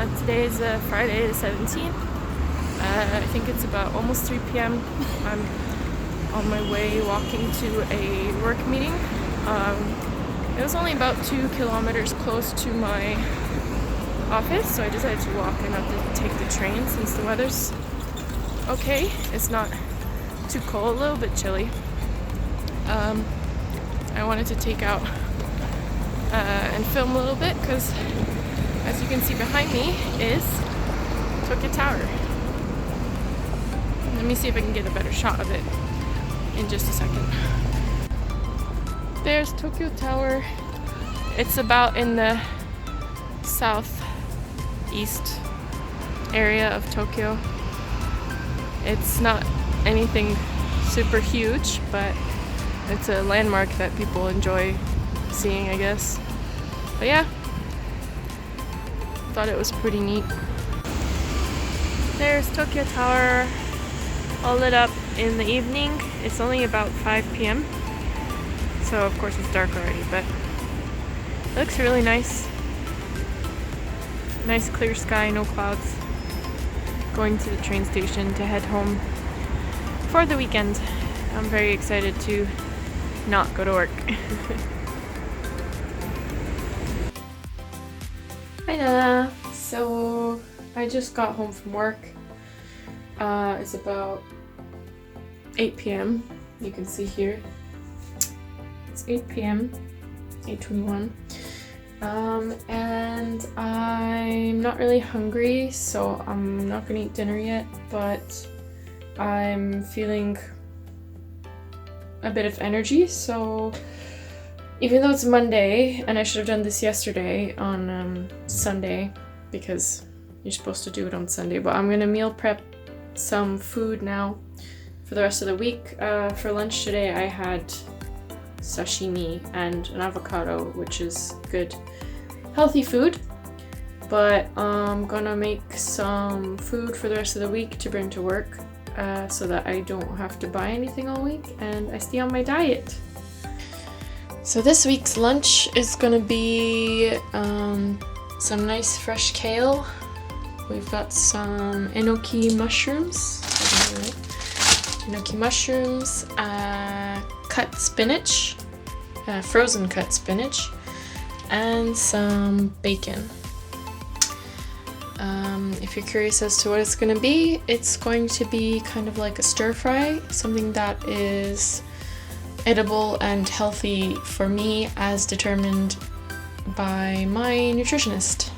Today is Friday the 17th. I think it's about almost 3 p.m. I'm on my way walking to a work meeting. It was only about 2 kilometers close to my office, so I decided to walk and not to take the train since the weather's okay. It's not too cold, a little bit chilly. I wanted to take out and film a little bit because, as you can see behind me, is Tokyo Tower. Let me see if I can get a better shot of it in just a second. There's Tokyo Tower. It's about in the southeast area of Tokyo. It's not anything super huge, but it's a landmark that people enjoy seeing, I guess. But yeah, thought it was pretty neat. There's Tokyo Tower, all lit up in the evening. It's only about 5 p.m. so of course it's dark already, but it looks really nice. Nice clear sky, no clouds. Going to the train station to head home for the weekend. I'm very excited to not go to work. Hi Nana! So I just got home from work. It's about 8 p.m. You can see here. It's 8 p.m. 8:21. And I'm not really hungry, so I'm not gonna eat dinner yet, but I'm feeling a bit of energy, so even though it's Monday, and I should have done this yesterday on Sunday, because you're supposed to do it on Sunday, but I'm gonna meal prep some food now for the rest of the week. For lunch today I had sashimi and an avocado, which is good healthy food, but I'm gonna make some food for the rest of the week to bring to work, so that I don't have to buy anything all week and I stay on my diet. So this week's lunch is gonna be some nice fresh kale. We've got some enoki mushrooms, cut spinach, frozen cut spinach, and some bacon. If you're curious as to what it's going to be, it's going to be kind of like a stir fry, something that is edible and healthy for me as determined by my nutritionist.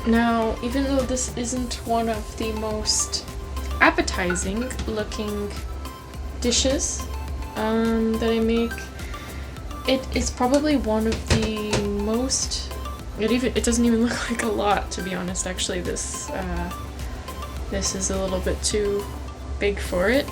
Now, even though this isn't one of the most appetizing looking dishes that I make, it is probably one of the most, it doesn't even look like a lot, to be honest. Actually, this is a little bit too big for it.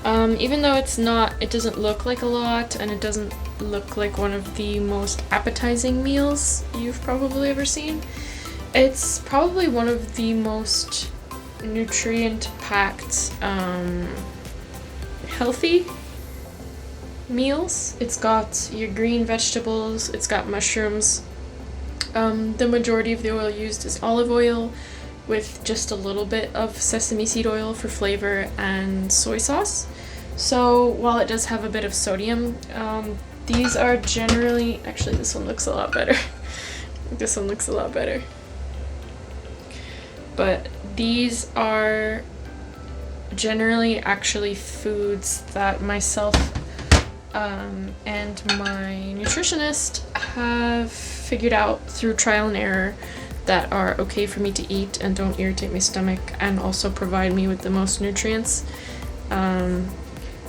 Even though it doesn't look like a lot, and it doesn't look like one of the most appetizing meals you've probably ever seen, it's probably one of the most nutrient-packed, healthy meals. It's got your green vegetables, it's got mushrooms. The majority of the oil used is olive oil with just a little bit of sesame seed oil for flavor and soy sauce. So while it does have a bit of sodium, these are generally, actually this one looks a lot better. This one looks a lot better. But these are generally actually foods that myself and my nutritionist have figured out through trial and error that are okay for me to eat and don't irritate my stomach and also provide me with the most nutrients.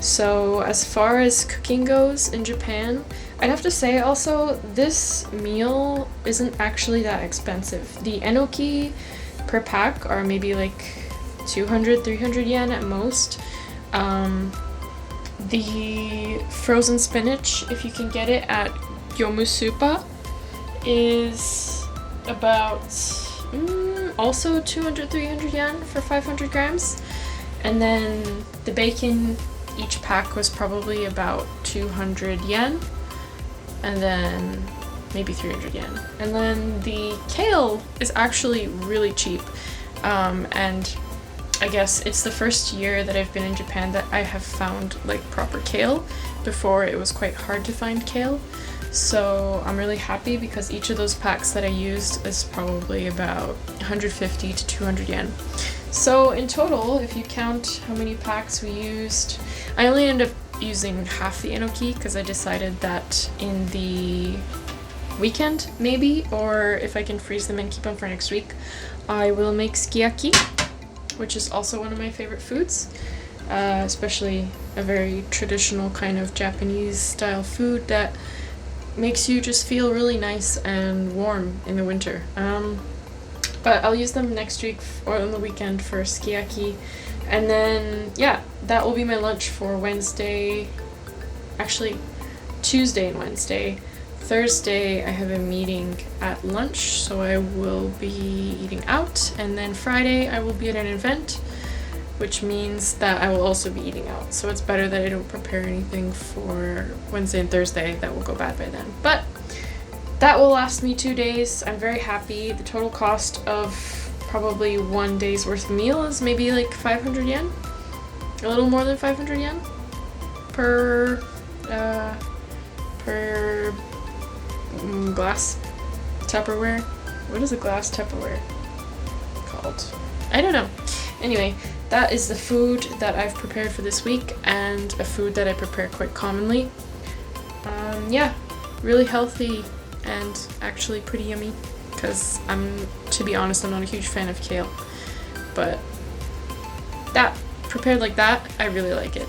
So as far as cooking goes in Japan, I'd have to say also this meal isn't actually that expensive. The enoki per pack are maybe like 200, 300 yen at most. The frozen spinach, if you can get it at Yomusupa, is about also 200, 300 yen for 500 grams. And then the bacon, each pack was probably about 200 yen. And then maybe 300 yen. And then the kale is actually really cheap. And I guess it's the first year that I've been in Japan that I have found like proper kale. Before it was quite hard to find kale. So I'm really happy because each of those packs that I used is probably about 150 to 200 yen. So in total, if you count how many packs we used, I only ended up using half the enoki because I decided that in the weekend maybe, or if I can freeze them and keep them for next week, I will make sukiyaki, which is also one of my favorite foods, especially a very traditional kind of Japanese style food that makes you just feel really nice and warm in the winter. But I'll use them next week or on the weekend for sukiyaki. And then, yeah, that will be my lunch for Wednesday. Actually, Tuesday and Wednesday. Thursday, I have a meeting at lunch, so I will be eating out. And then Friday, I will be at an event, which means that I will also be eating out. So it's better that I don't prepare anything for Wednesday and Thursday. That will go bad by then. But that will last me 2 days. I'm very happy. The total cost of probably 1 day's worth of meal is maybe like 500 yen. A little more than 500 yen per glass Tupperware. What is a glass Tupperware called? I don't know. Anyway, that is the food that I've prepared for this week and a food that I prepare quite commonly. Yeah, really healthy and actually pretty yummy because to be honest, I'm not a huge fan of kale, but that prepared like that, I really like it.